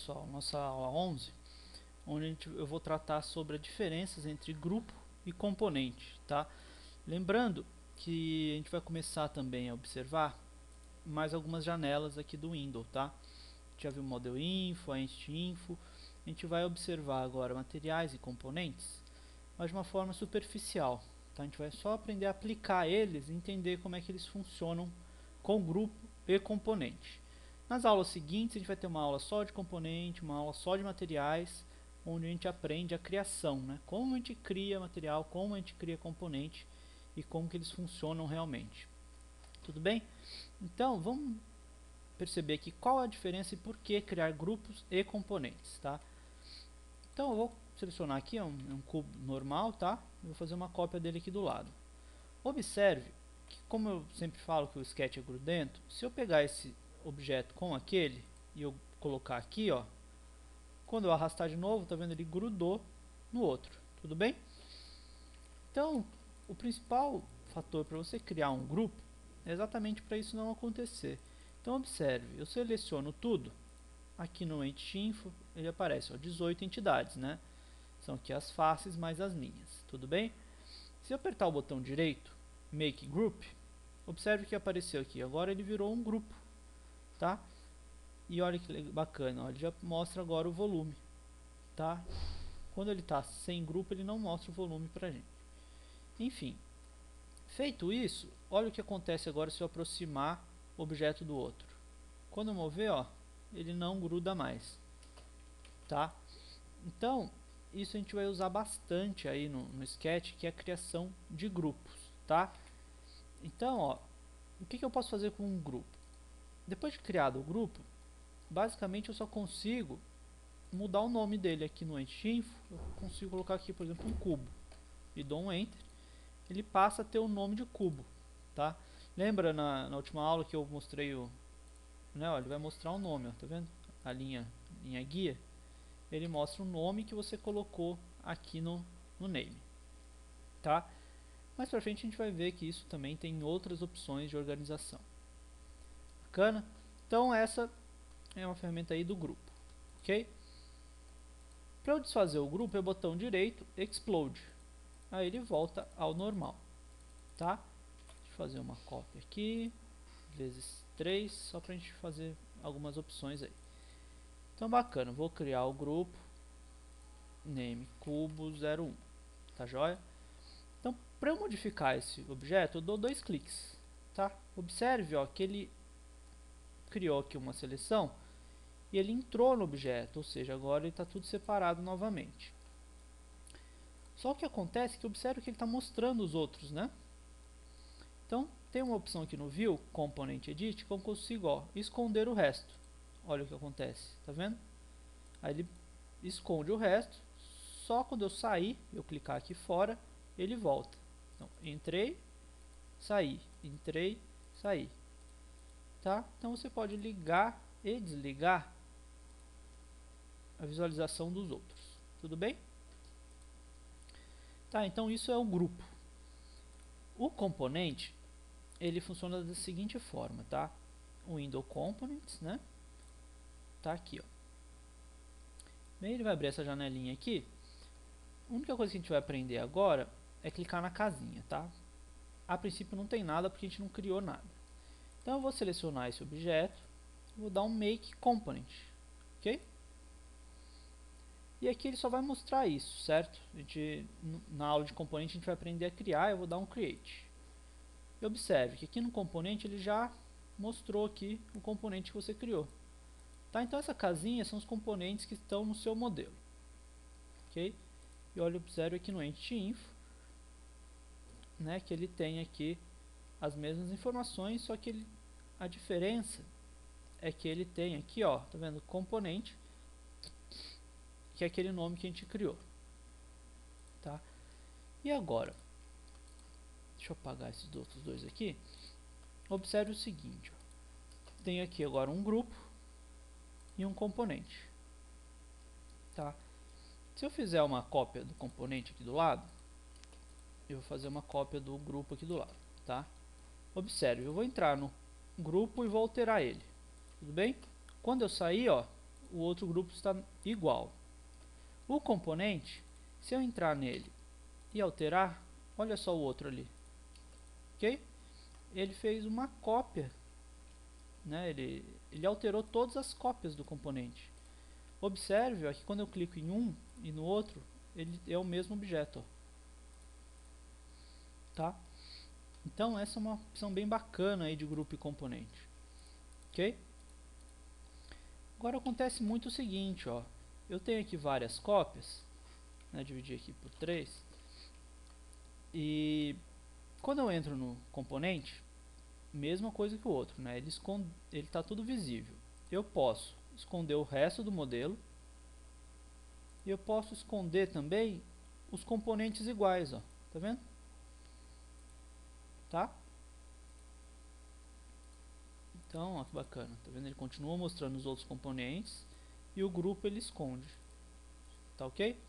pessoal, nossa aula 11, onde eu vou tratar sobre as diferenças entre grupo e componente, tá? Lembrando que a gente vai começar também a observar mais algumas janelas aqui do Windows, tá? A gente já viu o Model Info, a Entity Info. A gente vai observar agora materiais e componentes, mas de uma forma superficial, tá? A gente vai só aprender a aplicar eles e entender como é que eles funcionam com grupo e componente. Nas aulas seguintes a gente vai ter uma aula só de componente, uma aula só de materiais, onde a gente aprende a criação, né? Como a gente cria material, como a gente cria componente e como que eles funcionam realmente. Tudo bem? Então vamos perceber aqui qual a diferença e por que criar grupos e componentes, tá? Então eu vou selecionar aqui um cubo normal, tá? Eu vou fazer uma cópia dele aqui do lado. Observe que, como eu sempre falo que o sketch é grudento, se eu pegar esse objeto com aquele e eu colocar aqui, ó, quando eu arrastar de novo, tá vendo, ele grudou no outro, tudo bem? Então, o principal fator para você criar um grupo é exatamente para isso não acontecer. Então observe, eu seleciono tudo, aqui no Entity Info ele aparece, ó, 18 entidades, né? São aqui as faces mais as linhas, tudo bem? Se eu apertar o botão direito, Make Group, observe que apareceu aqui, agora ele virou um grupo, tá? E olha que bacana, ó, ele já mostra agora o volume, tá? Quando ele está sem grupo, ele não mostra o volume pra gente. Enfim, feito isso, olha o que acontece agora se eu aproximar o objeto do outro. Quando eu mover, ó, ele não gruda mais, tá? Então, isso a gente vai usar bastante aí no Sketch, que é a criação de grupos, tá? Então, ó, o que eu posso fazer com um grupo? Depois de criado o grupo, basicamente eu só consigo mudar o nome dele aqui no Entity Info. Eu consigo colocar aqui, por exemplo, um cubo e dou um Enter. Ele passa a ter o nome de cubo, tá? Lembra na última aula que eu mostrei o, né, ó, ele vai mostrar o nome, ó, tá vendo? A linha guia, ele mostra o nome que você colocou aqui no name, tá? Mais pra frente a gente vai ver que isso também tem outras opções de organização. Bacana? Então essa é uma ferramenta aí do grupo, ok? Para eu desfazer o grupo é botão direito, Explode. Aí ele volta ao normal, tá? Deixa eu fazer uma cópia aqui, vezes 3, só para a gente fazer algumas opções aí. Então bacana, vou criar o grupo, name cubo01, tá joia? Então para eu modificar esse objeto eu dou dois cliques, tá? Observe, ó, que ele criou aqui uma seleção e ele entrou no objeto, ou seja, agora ele está tudo separado novamente. Só que acontece que observe que ele está mostrando os outros, né? Então tem uma opção aqui no View, Component Edit, que eu consigo, ó, esconder o resto. Olha o que acontece, tá vendo? Aí ele esconde o resto, só quando eu sair, eu clicar aqui fora, ele volta. Então, entrei, saí, tá? Então você pode ligar e desligar a visualização dos outros, tudo bem? Tá, então isso é o grupo. O componente, ele funciona da seguinte forma, tá? O Window Components, né? Tá aqui, ó. Bem, ele vai abrir essa janelinha aqui. A única coisa que a gente vai aprender agora é clicar na casinha, tá? A princípio não tem nada porque a gente não criou nada. Então eu vou selecionar esse objeto, vou dar um Make Component, ok? E aqui ele só vai mostrar isso, certo? A gente, na aula de componente a gente vai aprender a criar, eu vou dar um Create. E observe que aqui no componente ele já mostrou aqui o componente que você criou. Tá? Então essa casinha são os componentes que estão no seu modelo, ok? E olha, observe aqui no Entity Info, né, que ele tem aqui as mesmas informações, só que a diferença é que ele tem aqui, ó, tá vendo, componente, que é aquele nome que a gente criou, tá? E agora, deixa eu apagar esses outros dois aqui. Observe o seguinte, ó, tem aqui agora um grupo e um componente, tá? Se eu fizer uma cópia do componente aqui do lado, eu vou fazer uma cópia do grupo aqui do lado, tá? Observe, eu vou entrar no grupo e vou alterar ele, tudo bem? Quando eu sair, ó, o outro grupo está igual. O componente, se eu entrar nele e alterar, olha só o outro ali, ok? Ele fez uma cópia, né? Ele alterou todas as cópias do componente. Observe ó, que quando eu clico em um e no outro, ele é o mesmo objeto, ó, tá? Então essa é uma opção bem bacana aí de grupo e componente, ok? Agora acontece muito o seguinte, ó, eu tenho aqui várias cópias, né, dividir aqui por 3, e quando eu entro no componente, mesma coisa que o outro, né, ele está tudo visível. Eu posso esconder o resto do modelo, e eu posso esconder também os componentes iguais, ó, tá vendo? Tá? Então, ó, que bacana, tá vendo? Ele continua mostrando os outros componentes e o grupo ele esconde, tá ok?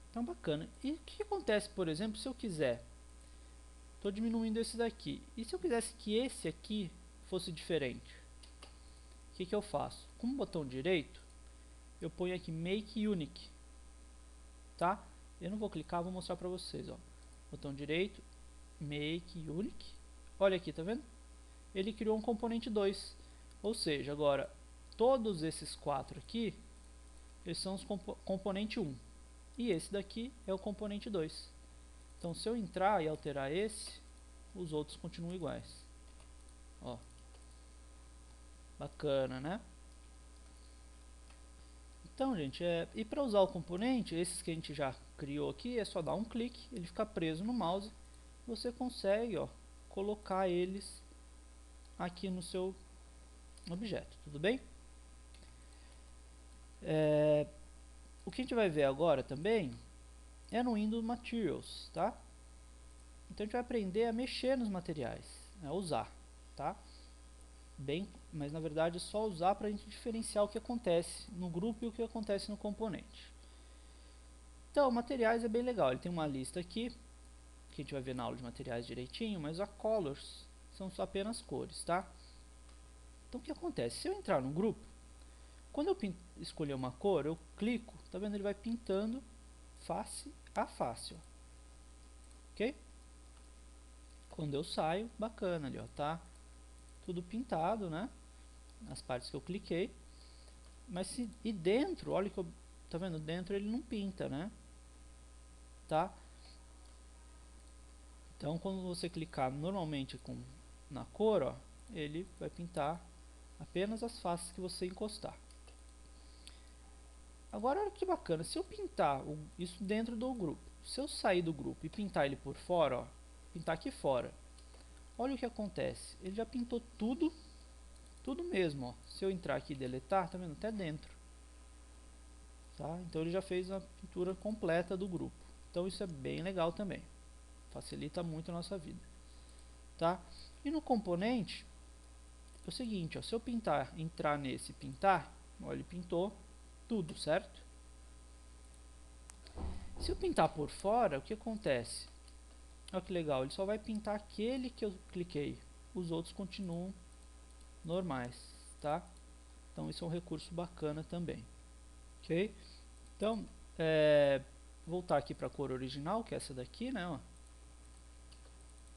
Então, bacana. E o que acontece, por exemplo, se eu quiser, estou diminuindo esse daqui, e se eu quisesse que esse aqui fosse diferente, o que eu faço? Com o botão direito, eu ponho aqui Make Unique, tá? Eu não vou clicar, vou mostrar para vocês, ó. Botão direito, Make Unique, olha aqui, tá vendo? Ele criou um componente 2, ou seja, agora todos esses 4 aqui, eles são os componente 1, e esse daqui é o componente 2. Então se eu entrar e alterar esse, os outros continuam iguais. Ó, bacana, né? Então, gente, e para usar o componente, esses que a gente já criou aqui, é só dar um clique, ele fica preso no mouse, você consegue, ó, colocar eles aqui no seu objeto, tudo bem? O que a gente vai ver agora também é no Windows Materials, tá? Então a gente vai aprender a mexer nos materiais, a usar, tá? Mas na verdade é só usar para a gente diferenciar o que acontece no grupo e o que acontece no componente. Então, materiais é bem legal, ele tem uma lista aqui, que a gente vai ver na aula de materiais direitinho, mas a colors são só apenas cores, tá? Então o que acontece? Se eu entrar no grupo, quando eu escolher uma cor, eu clico, tá vendo? Ele vai pintando face a face, ó. Ok? Quando eu saio, bacana ali, ó, tá tudo pintado, né? As partes que eu cliquei. Mas e dentro, olha que eu, tá vendo? Dentro ele não pinta, né? Tá? Então quando você clicar normalmente na cor, ó, ele vai pintar apenas as faces que você encostar. Agora olha que bacana, se eu pintar isso dentro do grupo, se eu sair do grupo e pintar ele por fora, ó, pintar aqui fora, olha o que acontece, ele já pintou tudo mesmo, ó. Se eu entrar aqui e deletar, tá vendo? Até dentro. Tá? Então ele já fez a pintura completa do grupo. Então isso é bem legal também. Facilita muito a nossa vida. Tá? E no componente, é o seguinte, ó, se eu entrar nesse e pintar, ó, ele pintou tudo, certo? Se eu pintar por fora, o que acontece? Olha que legal, ele só vai pintar aquele que eu cliquei. Os outros continuam normais, tá? Então isso é um recurso bacana também. Ok? Então, voltar aqui para a cor original, que é essa daqui, né? Ó.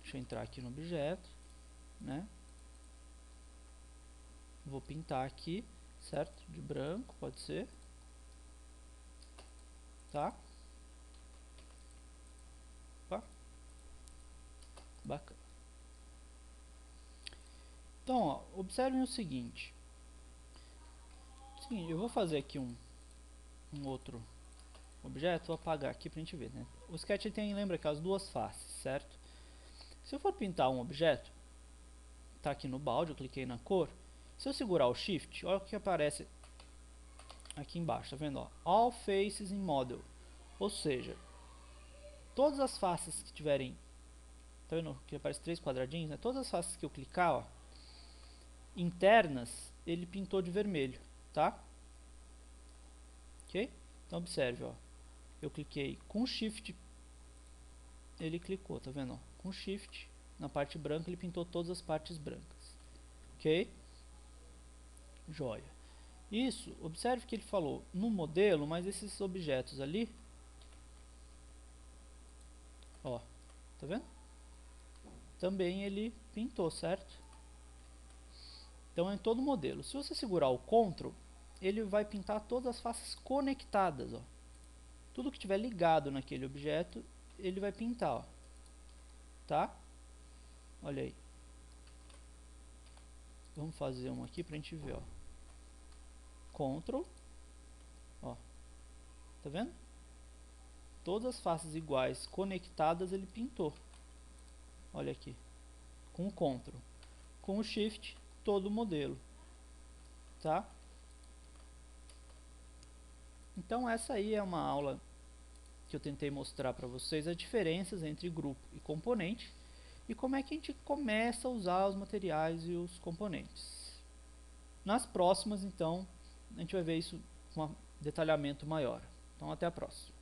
Deixa eu entrar aqui no objeto, né? Vou pintar aqui, certo? De branco, pode ser. Tá? Opa. Bacana. Então, ó, observem o seguinte. Sim, eu vou fazer aqui um outro objeto, vou apagar aqui pra gente ver, né? O Sketch tem, lembra que as duas faces, certo? Se eu for pintar um objeto, tá aqui no balde, eu cliquei na cor. Se eu segurar o Shift, olha o que aparece aqui embaixo, tá vendo? Ó? All Faces in Model. Ou seja, todas as faces que tiverem, tá vendo que aparece 3 quadradinhos, né? Todas as faces que eu clicar, ó, internas, ele pintou de vermelho, tá? Ok? Então observe, ó. Eu cliquei com Shift, ele clicou, tá vendo? Ó? Com Shift, na parte branca, ele pintou todas as partes brancas. Ok? Joia. Isso, observe que ele falou no modelo, mas esses objetos ali, ó, tá vendo? Também ele pintou, certo? Então é em todo modelo. Se você segurar o Ctrl, ele vai pintar todas as faces conectadas, ó. Tudo que tiver ligado naquele objeto, ele vai pintar, ó. Tá? Olha aí. Vamos fazer um aqui pra gente ver, ó. Ctrl, ó. Tá vendo? Todas as faces iguais conectadas ele pintou. Olha aqui. Com o Ctrl. Com o Shift, todo o modelo. Tá? Então essa aí é uma aula que eu tentei mostrar para vocês as diferenças entre grupo e componente e como é que a gente começa a usar os materiais e os componentes. Nas próximas, então, a gente vai ver isso com um detalhamento maior. Então, até a próxima.